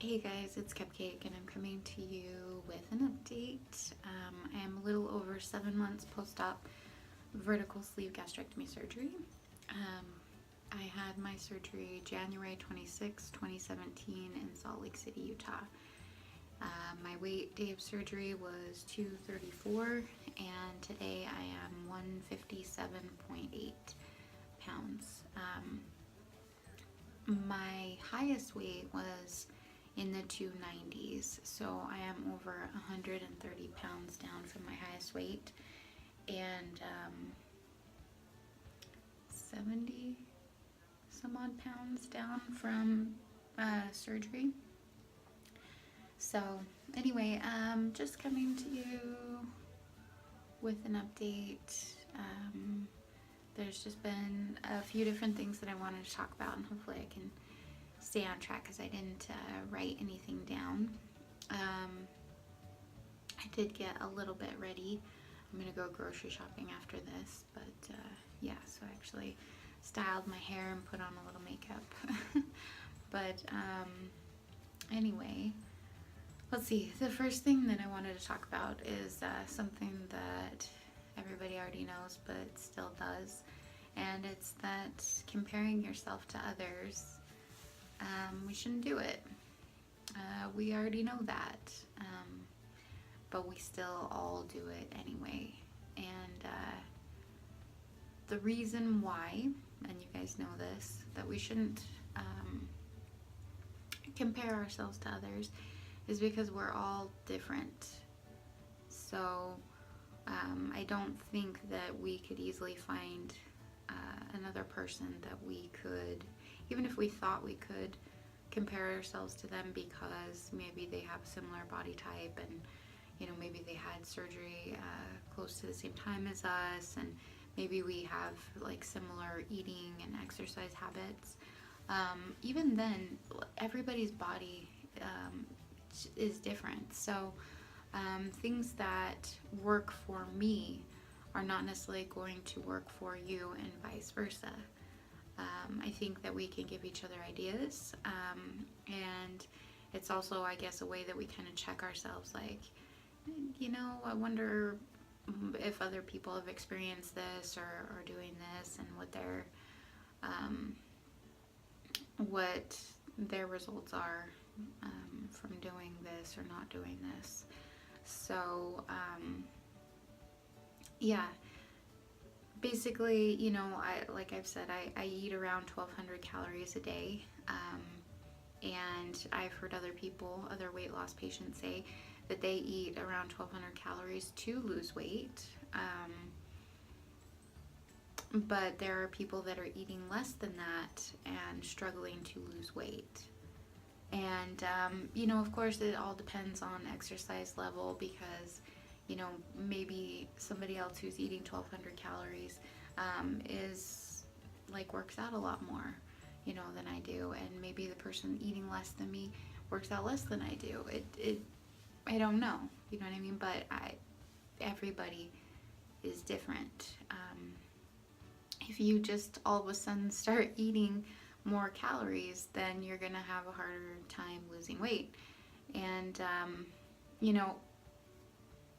Hey guys, it's Cupcake and I'm coming to you with an update. I am a little over 7 months post-op vertical sleeve gastrectomy surgery. Um, I had my surgery January 26, 2017 in Salt Lake City, Utah. My weight day of surgery was 234 and today I am 157.8 pounds. My highest weight was in the 290s, so I am over 130 pounds down from my highest weight and 70 some odd pounds down from surgery. So anyway, just coming to you with an update. There's just been a few different things that I wanted to talk about, and hopefully I can stay on track because I didn't write anything down. I did get a little bit ready. I'm gonna go grocery shopping after this, but yeah, so I actually styled my hair and put on a little makeup. But anyway, let's see. The first thing that I wanted to talk about is something that everybody already knows but still does, and it's that comparing yourself to others, we shouldn't do it. We already know that, but we still all do it anyway. And the reason why, and you guys know this, that we shouldn't compare ourselves to others is because we're all different. So I don't think that we could easily find another person that we could, even if we thought we could, compare ourselves to them because maybe they have a similar body type and maybe they had surgery close to the same time as us, and maybe we have like similar eating and exercise habits. Even then, everybody's body is different. So things that work for me are not necessarily going to work for you, and vice versa. I think that we can give each other ideas, and it's also, I guess, a way that we kind of check ourselves, like, I wonder if other people have experienced this or are doing this, and what their results are from doing this or not doing this. So yeah, basically, like I've said, I eat around 1,200 calories a day, and I've heard other weight loss patients say that they eat around 1,200 calories to lose weight. But there are people that are eating less than that and struggling to lose weight. And, of course, it all depends on exercise level because, maybe somebody else who's eating 1,200 calories is, like, works out a lot more, than I do. And maybe the person eating less than me works out less than I do. I don't know, you know what I mean? But everybody is different. If you just all of a sudden start eating more calories, then you're gonna have a harder time losing weight. And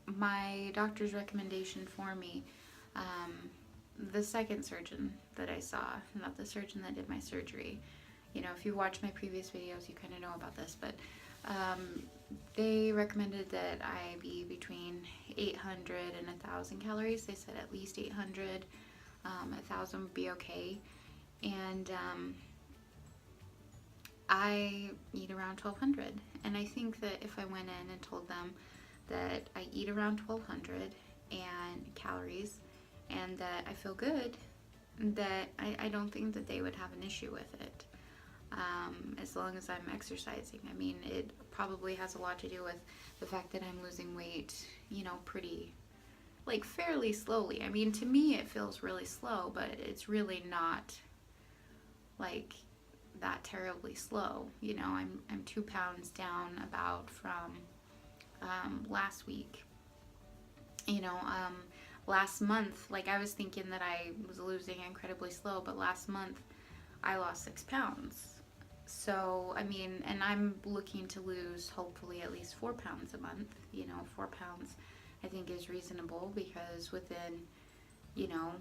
my doctor's recommendation for me, the second surgeon that I saw, not the surgeon that did my surgery, if you watch my previous videos you kind of know about this, but they recommended that I be between 800 and 1,000 calories. They said at least 800. 1,000 would be okay. And I eat around 1,200. And I think that if I went in and told them that I eat around 1,200 and calories and that I feel good, that I don't think that they would have an issue with it. As long as I'm exercising. I mean, it probably has a lot to do with the fact that I'm losing weight, pretty, like, fairly slowly. I mean, to me it feels really slow, but it's really not like that terribly slow. I'm 2 pounds down about from last week. Last month, like, I was thinking that I was losing incredibly slow, but last month I lost 6 pounds. So, I mean, and I'm looking to lose hopefully at least 4 pounds a month. 4 pounds I think is reasonable, because within, you know,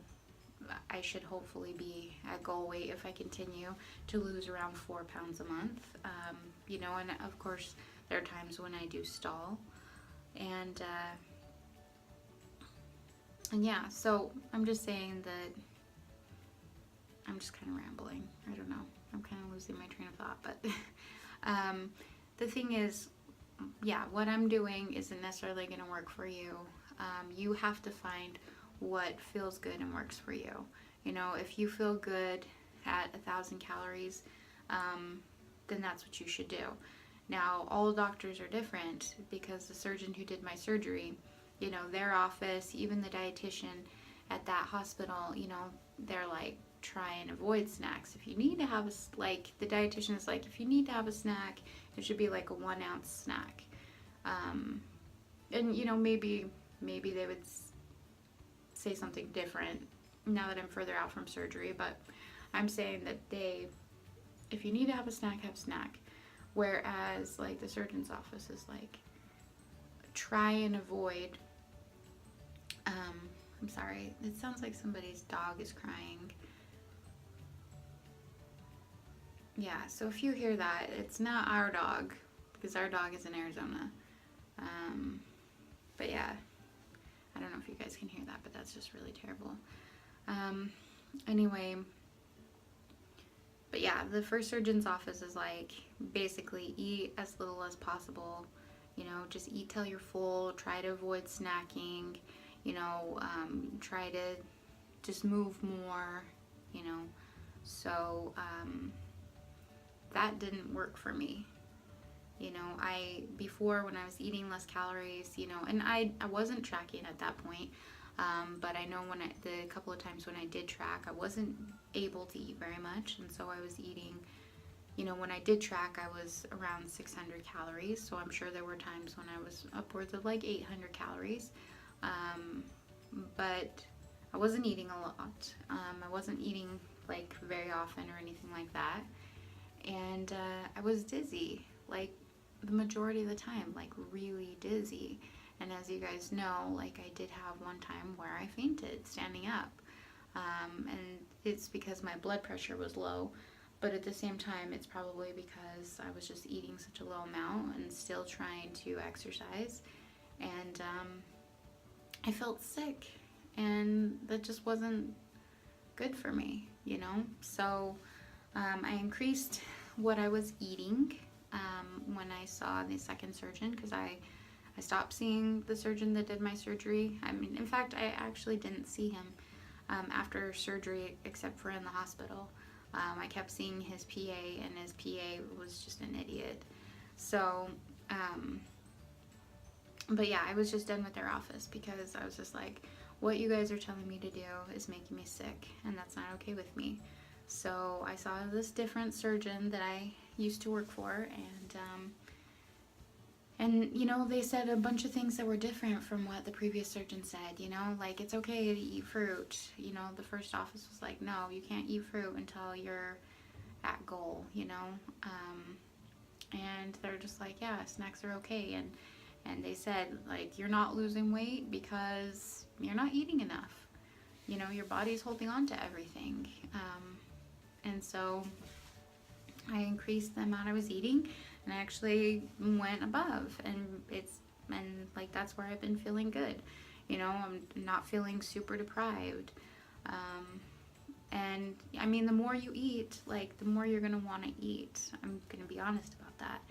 I should hopefully be at goal weight if I continue to lose around 4 pounds a month. And of course, there are times when I do stall. And yeah, so I'm just saying that I'm just kind of rambling. I don't know. I'm kind of losing my train of thought. But the thing is, yeah, what I'm doing isn't necessarily going to work for you. You have to find what feels good and works for you. If you feel good at 1,000 calories, then that's what you should do. Now, all doctors are different, because the surgeon who did my surgery, their office, even the dietitian at that hospital, they're like, try and avoid snacks. If you need to have the dietitian is like, if you need to have a snack, it should be like a 1-ounce snack. And maybe they would say something different now that I'm further out from surgery, but I'm saying that if you need to have a snack, have a snack. Whereas like the surgeon's office is like, try and avoid, I'm sorry, it sounds like somebody's dog is crying. Yeah, so if you hear that, it's not our dog, because our dog is in Arizona. But yeah, I don't know if you guys can hear that, but that's just really terrible. Anyway, but yeah, the first surgeon's office is like, basically eat as little as possible. Just eat till you're full. Try to avoid snacking. Try to just move more. So that didn't work for me. Before, when I was eating less calories, and I wasn't tracking at that point, but I know the couple of times when I did track, I wasn't able to eat very much, and so I was eating, when I did track, I was around 600 calories, so I'm sure there were times when I was upwards of like 800 calories, but I wasn't eating a lot. I wasn't eating like very often or anything like that, and I was dizzy, like the majority of the time, like really dizzy. And as you guys know, like I did have one time where I fainted standing up, and it's because my blood pressure was low, but at the same time it's probably because I was just eating such a low amount and still trying to exercise, and I felt sick, and that just wasn't good for me, so I increased what I was eating when I saw the second surgeon, because I stopped seeing the surgeon that did my surgery. I mean, in fact, I actually didn't see him after surgery, except for in the hospital. I kept seeing his PA, and his PA was just an idiot. So, but yeah, I was just done with their office, because I was just like, what you guys are telling me to do is making me sick, and that's not okay with me. So I saw this different surgeon that I used to work for, and they said a bunch of things that were different from what the previous surgeon said, like it's okay to eat fruit. The first office was like, no, you can't eat fruit until you're at goal, and they're just like, yeah, snacks are okay, and they said, like, you're not losing weight because you're not eating enough, your body's holding on to everything, and so I increased the amount I was eating, and I actually went above, and like that's where I've been feeling good. I'm not feeling super deprived. And I mean, the more you eat, like the more you're gonna want to eat. I'm gonna be honest about that.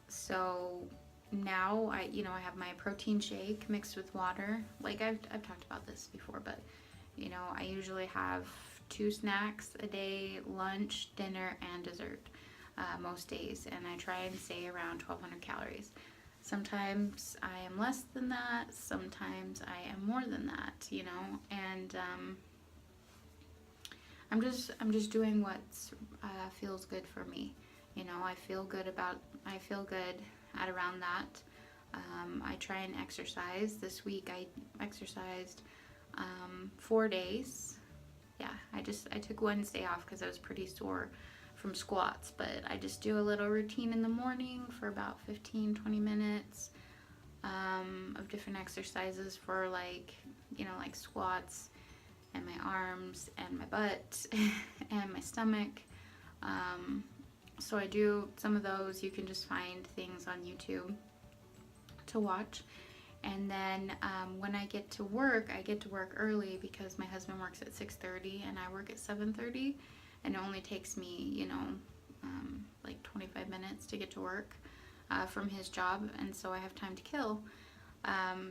So now I have my protein shake mixed with water. Like I've talked about this before, but I usually have 2 snacks a day: lunch, dinner, and dessert, most days, and I try and stay around 1,200 calories. Sometimes I am less than that, sometimes I am more than that, and I'm just doing what feels good for me. I feel good at around that. I try and exercise. This week I exercised 4 days. yeah, I took Wednesday off because I was pretty sore from squats, but I just do a little routine in the morning for about 15-20 minutes of different exercises for like, like squats and my arms and my butt and my stomach. So I do some of those. You can just find things on YouTube to watch. And then when I get to work early because my husband works at 6:30 and I work at 7:30, and it only takes me, like 25 minutes to get to work from his job, and so I have time to kill.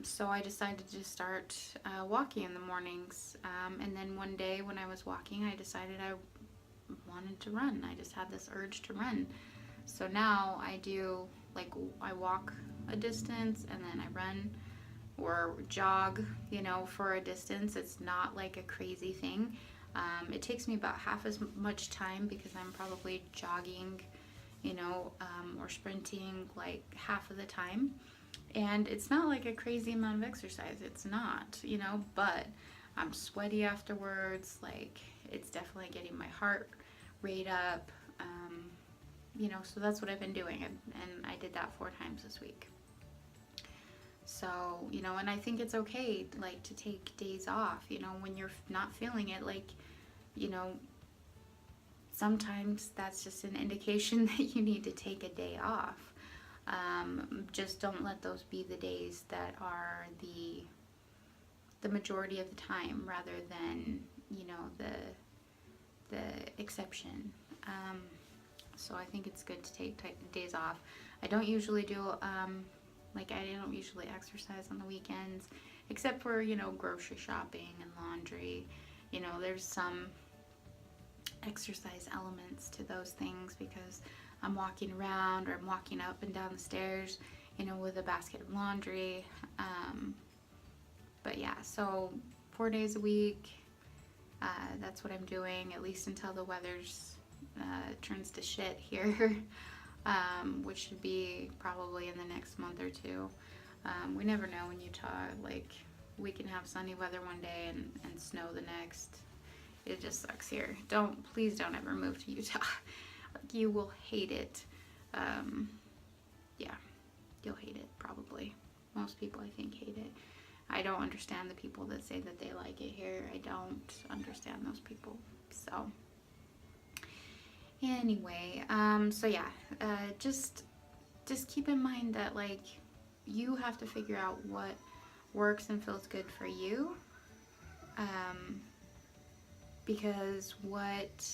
So I decided to start walking in the mornings, and then one day when I was walking, I decided I wanted to run. I just had this urge to run. So now I do, like, I walk a distance and then I run or jog, for a distance. It's not like a crazy thing. It takes me about half as much time because I'm probably jogging, or sprinting like half of the time. And it's not like a crazy amount of exercise. It's not, but I'm sweaty afterwards. Like, it's definitely getting my heart rate up, so that's what I've been doing. And I did that 4 times this week. So, and I think it's okay, like, to take days off, when you're not feeling it, like, sometimes that's just an indication that you need to take a day off. Just don't let those be the days that are the majority of the time rather than, the exception. So I think it's good to take days off. I don't usually do, I don't usually exercise on the weekends, except for, grocery shopping and laundry. There's some exercise elements to those things because I'm walking around or I'm walking up and down the stairs, with a basket of laundry. But yeah, so 4 days a week, that's what I'm doing, at least until the weather's turns to shit here, which should be probably in the next month or two. We never know in Utah. Like, we can have sunny weather one day and snow the next. It just sucks here. Please don't ever move to Utah. You will hate it. Yeah, you'll hate it probably. Most people, I think, hate it. I don't understand the people that say that they like it here. I don't understand those people. So anyway, so yeah, just keep in mind that, like, you have to figure out what works and feels good for you, because what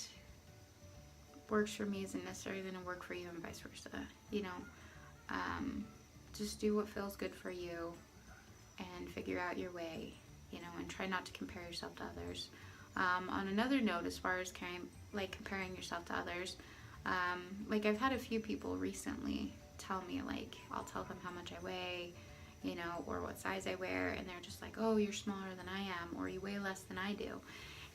works for me isn't necessarily going to work for you and vice versa. Just do what feels good for you and figure out your way, and try not to compare yourself to others. On another note, as far as comparing yourself to others, like, I've had a few people recently tell me, like, I'll tell them how much I weigh, or what size I wear, and they're just like, oh, you're smaller than I am, or you weigh less than I do.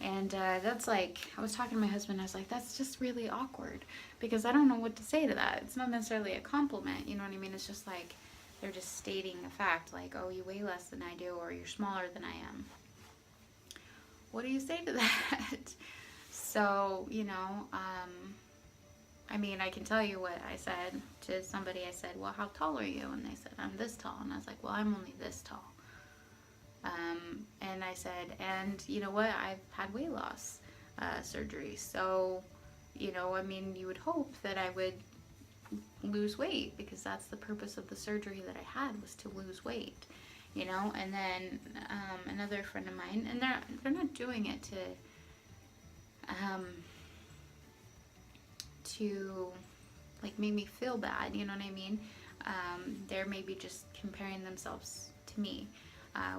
And that's like, I was talking to my husband, I was like, that's just really awkward, because I don't know what to say to that. It's not necessarily a compliment, you know what I mean? It's just like, they're just stating a fact, like, oh, you weigh less than I do, or you're smaller than I am. What do you say to that? So, I mean, I can tell you what I said to somebody. I said, well, how tall are you? And they said, I'm this tall. And I was like, well, I'm only this tall. And I said, and you know what? I've had weight loss surgery. So, I mean, you would hope that I would lose weight, because that's the purpose of the surgery that I had, was to lose weight. And then another friend of mine, and they're not doing it to like make me feel bad, you know what I mean? They're maybe just comparing themselves to me,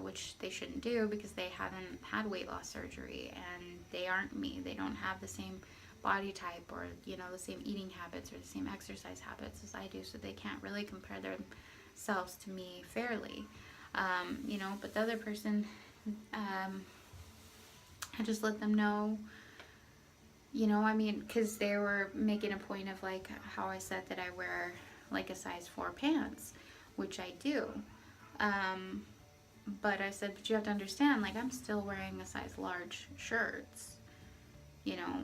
which they shouldn't do, because they haven't had weight loss surgery and they aren't me. They don't have the same body type or the same eating habits or the same exercise habits as I do, so they can't really compare themselves to me fairly. But the other person, I just let them know, I mean, because they were making a point of, like, how I said that I wear, like, a size 4 pants, which I do. But I said, but you have to understand, like, I'm still wearing a size large shirts, you know,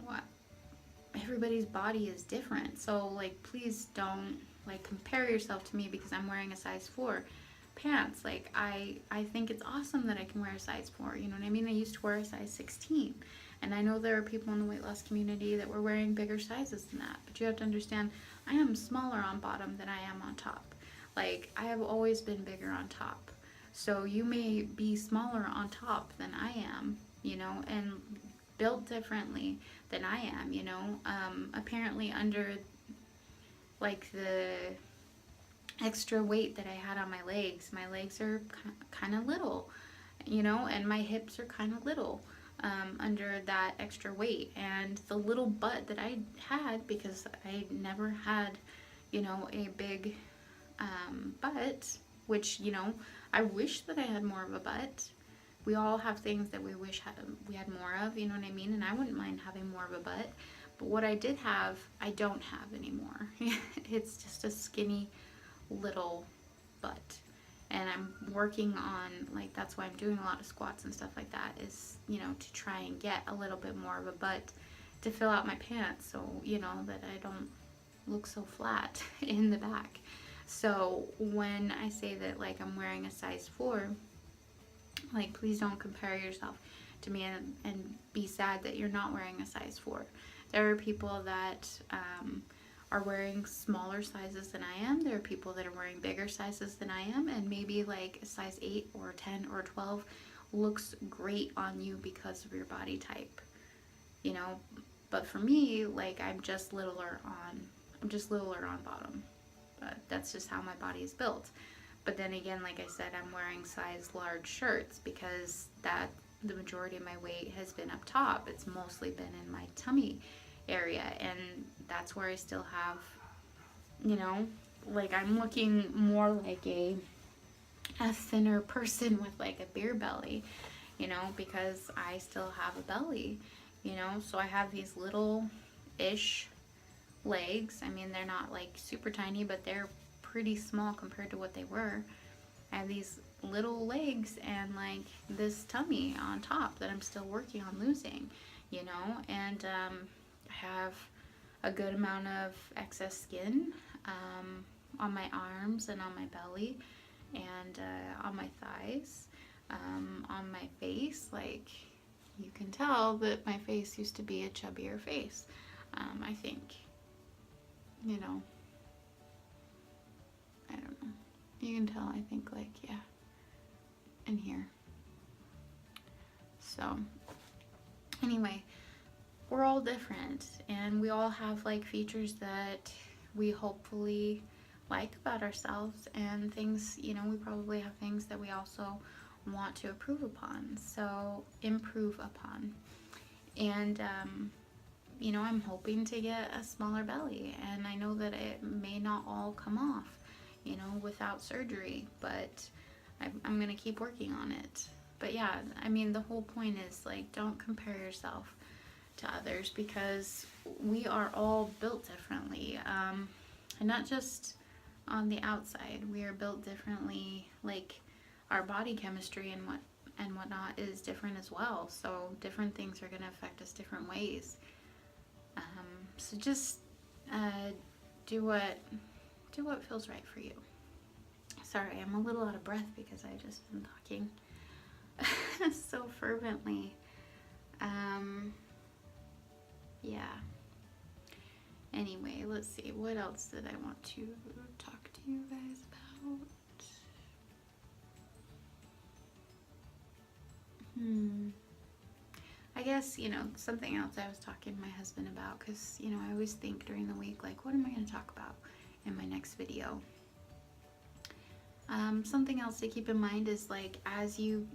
everybody's body is different. So like, please don't like compare yourself to me because I'm wearing a size 4 pants. Like I think it's awesome that I can wear a size 4. You know what I mean? I used to wear a size 16. And I know there are people in the weight loss community that were wearing bigger sizes than that. But you have to understand, I am smaller on bottom than I am on top. Like, I have always been bigger on top. So you may be smaller on top than I am, you know, and built differently than I am, you know. Apparently under like the extra weight that I had on my legs are kind of little, you know, and my hips are kind of little under that extra weight. And the little butt that I had, because I never had, you know, a big butt, which, you know, I wish that I had more of a butt. We all have things that we wish we had more of, you know what I mean? And I wouldn't mind having more of a butt. But what I did have, I don't have anymore. It's just a skinny little butt. And I'm working on, like, that's why I'm doing a lot of squats and stuff like that, is, you know, to try and get a little bit more of a butt to fill out my pants, so, you know, that I don't look so flat in the back. So when I say that, like, I'm wearing a size 4, like, please don't compare yourself to me and be sad that you're not wearing a size 4. There are people that are wearing smaller sizes than I am. There are people that are wearing bigger sizes than I am, and maybe like a size 8 or 10 or 12 looks great on you because of your body type, you know. But for me, like, I'm just littler on bottom. But that's just how my body is built. But then again, like I said, I'm wearing size large shirts because that the majority of my weight has been up top. It's mostly been in my tummy area, and that's where I still have, you know, like, I'm looking more like a thinner person with like a beer belly, you know, because I still have a belly, you know. So I have these little ish legs. I mean, they're not like super tiny, but they're pretty small compared to what they were. I have these little legs and like this tummy on top that I'm still working on losing, you know. And I have a good amount of excess skin on my arms and on my belly and on my thighs, on my face. Like, you can tell that my face used to be a chubbier face, I think, you know. I don't know. You can tell, I think, like, yeah, in here. So, anyway, we're all different, and we all have, like, features that we hopefully like about ourselves, and things, you know, we probably have things that we also want to improve upon. And, you know, I'm hoping to get a smaller belly, and I know that it may not all come off, you know, without surgery, but I'm gonna keep working on it. But yeah, I mean, the whole point is, like, don't compare yourself to others, because we are all built differently, and not just on the outside. We are built differently. Like, our body chemistry and whatnot is different as well, so different things are going to affect us different ways. So just do what feels right for you. Sorry, I'm a little out of breath because I just been talking so fervently. Yeah. Anyway, let's see. What else did I want to talk to you guys about? I guess, you know, something else I was talking to my husband about, because, you know, I always think during the week, like, what am I going to talk about in my next video? Something else to keep in mind is, like, as you,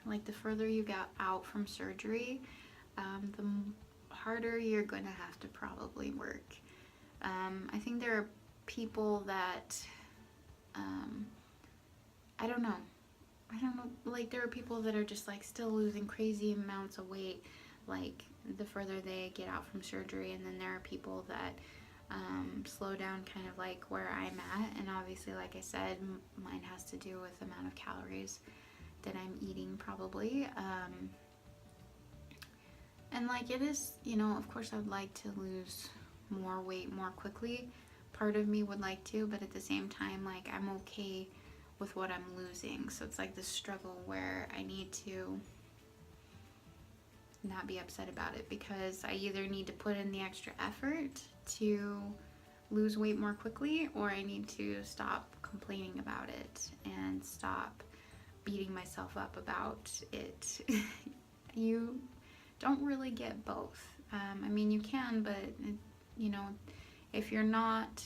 like, the further you get out from surgery, the harder you're going to have to probably work. I think there are people that, I don't know, like, there are people that are just, like, still losing crazy amounts of weight, like, the further they get out from surgery, and then there are people that slow down, kind of like where I'm at. And obviously, like I said, mine has to do with the amount of calories that I'm eating, probably. And like it is, you know, of course I'd like to lose more weight more quickly. Part of me would like to, but at the same time, like I'm okay with what I'm losing. So it's like this struggle where I need to not be upset about it, because I either need to put in the extra effort to lose weight more quickly, or I need to stop complaining about it and stop beating myself up about it. You don't really get both. I mean, you can, but you know, if you're not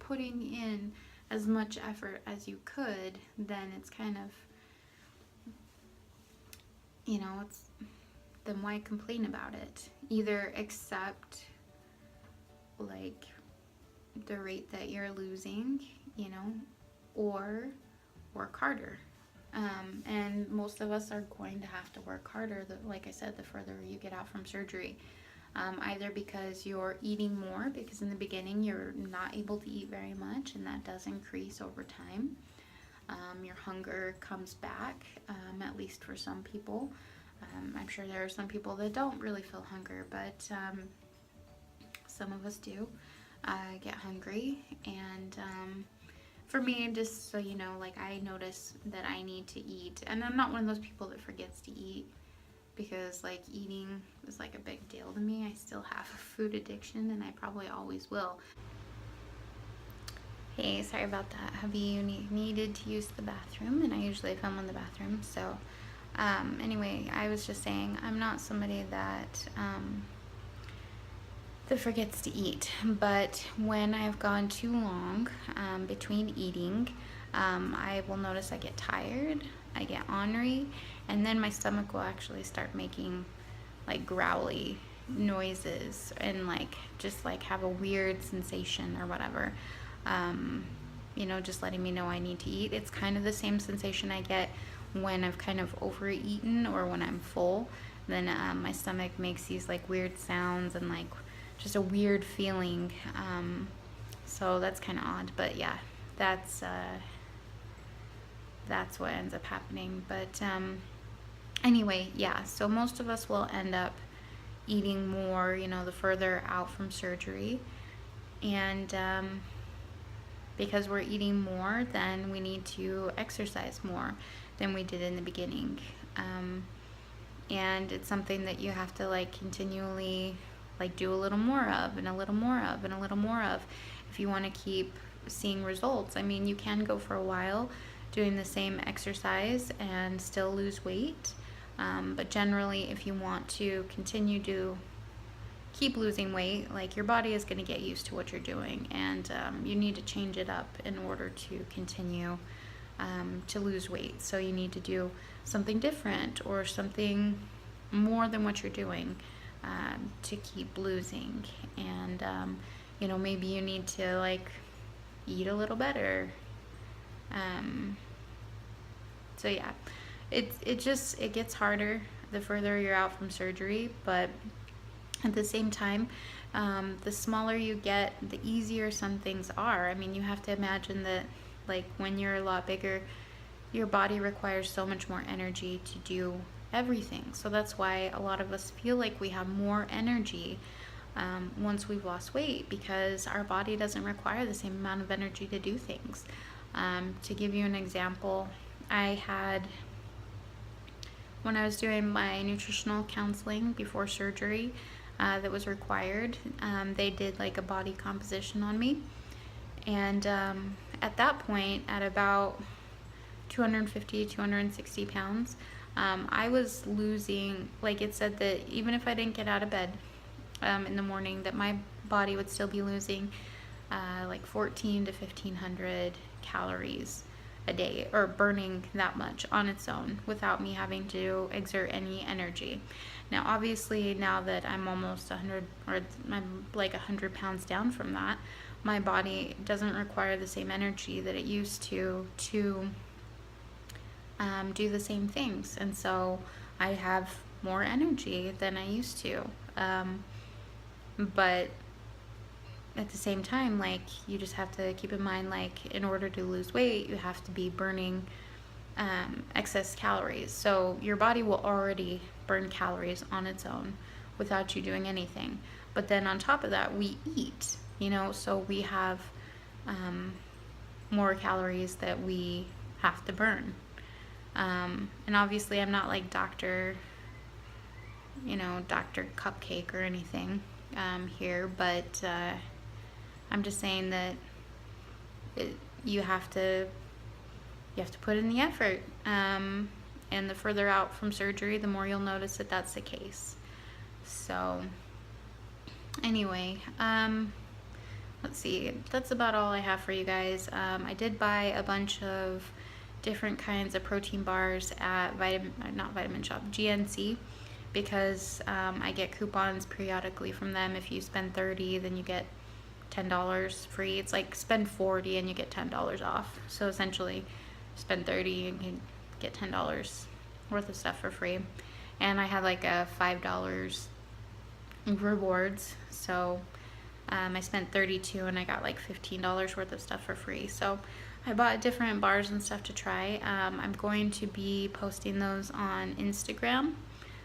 putting in as much effort as you could, then it's kind of, you know, it's, then why complain about it? Either accept like the rate that you're losing, you know, or work harder. And most of us are going to have to work harder, like I said, the further you get out from surgery. Either because you're eating more, because in the beginning you're not able to eat very much, and that does increase over time. Your hunger comes back, at least for some people. I'm sure there are some people that don't really feel hunger, but some of us do get hungry. And for me, just so you know, like I notice that I need to eat, and I'm not one of those people that forgets to eat, because like eating is like a big deal to me. I still have a food addiction, and I probably always will. Hey, sorry about that. Hubby needed to use the bathroom, and I usually film in the bathroom. So anyway, I was just saying I'm not somebody that forgets to eat, but when I've gone too long between eating, I will notice I get tired, I get ornery, and then my stomach will actually start making like growly noises, and like just like have a weird sensation or whatever. You know, just letting me know I need to eat. It's kind of the same sensation I get when I've kind of overeaten or when I'm full. Then my stomach makes these like weird sounds and like just a weird feeling. So that's kind of odd, but yeah, that's what ends up happening. But anyway, yeah, so most of us will end up eating more, you know, the further out from surgery. And because we're eating more, then we need to exercise more than we did in the beginning. And it's something that you have to like continually like do a little more of, and a little more of, and a little more of, if you want to keep seeing results. I mean, you can go for a while doing the same exercise and still lose weight. But generally, if you want to continue to keep losing weight, like your body is going to get used to what you're doing, and you need to change it up in order to continue to lose weight. So you need to do something different or something more than what you're doing to keep losing. And you know, maybe you need to like eat a little better. So yeah, it gets harder the further you're out from surgery, but at the same time, the smaller you get, the easier some things are. I mean, you have to imagine that like when you're a lot bigger, your body requires so much more energy to do everything. So that's why a lot of us feel like we have more energy once we've lost weight, because our body doesn't require the same amount of energy to do things. To give you an example, I had, when I was doing my nutritional counseling before surgery, that was required, they did like a body composition on me. And at that point, at about 250, 260 pounds, I was losing, like it said that even if I didn't get out of bed in the morning, that my body would still be losing like 14 to 1500 calories a day, or burning that much on its own without me having to exert any energy. Now obviously, now that I'm almost 100, or I'm like 100 pounds down from that, my body doesn't require the same energy that it used to do the same things, and so I have more energy than I used to. But at the same time, like, you just have to keep in mind, like, in order to lose weight, you have to be burning excess calories. So your body will already burn calories on its own without you doing anything. But then on top of that, we eat, so we have more calories that we have to burn. And obviously I'm not like Dr. Cupcake or anything here, but I'm just saying that you have to put in the effort. And the further out from surgery, the more you'll notice that that's the case. So anyway, let's see, that's about all I have for you guys. I did buy a bunch of different kinds of protein bars at Vitamin Shop, GNC, because I get coupons periodically from them. If you spend $30, then you get $10 free. It's like spend $40 and you get $10 off. So essentially, spend $30 and you get $10 worth of stuff for free. And I had like a $5 rewards, so I spent $32 and I got like $15 worth of stuff for free. So I bought different bars and stuff to try. I'm going to be posting those on Instagram.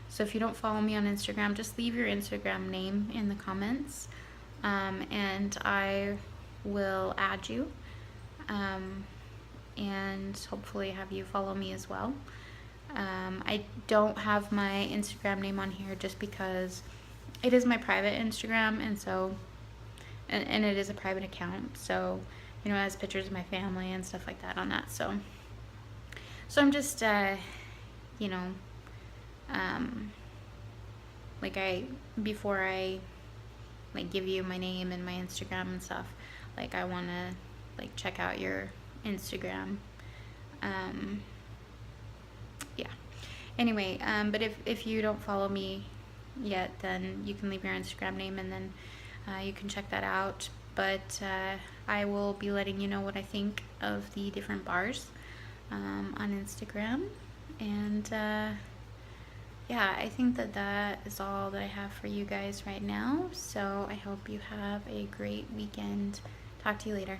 So if you don't follow me on Instagram, just leave your Instagram name in the comments, and I will add you, and hopefully have you follow me as well. I don't have my Instagram name on here just because it is my private Instagram, and so and it is a private account, so it has pictures of my family and stuff like that on that. So I'm just before I like give you my name and my Instagram and stuff, like I want to like check out your Instagram. Yeah. Anyway, but if you don't follow me yet, then you can leave your Instagram name and then you can check that out. But I will be letting you know what I think of the different bars on Instagram. And yeah, I think that is all that I have for you guys right now. So I hope you have a great weekend. Talk to you later.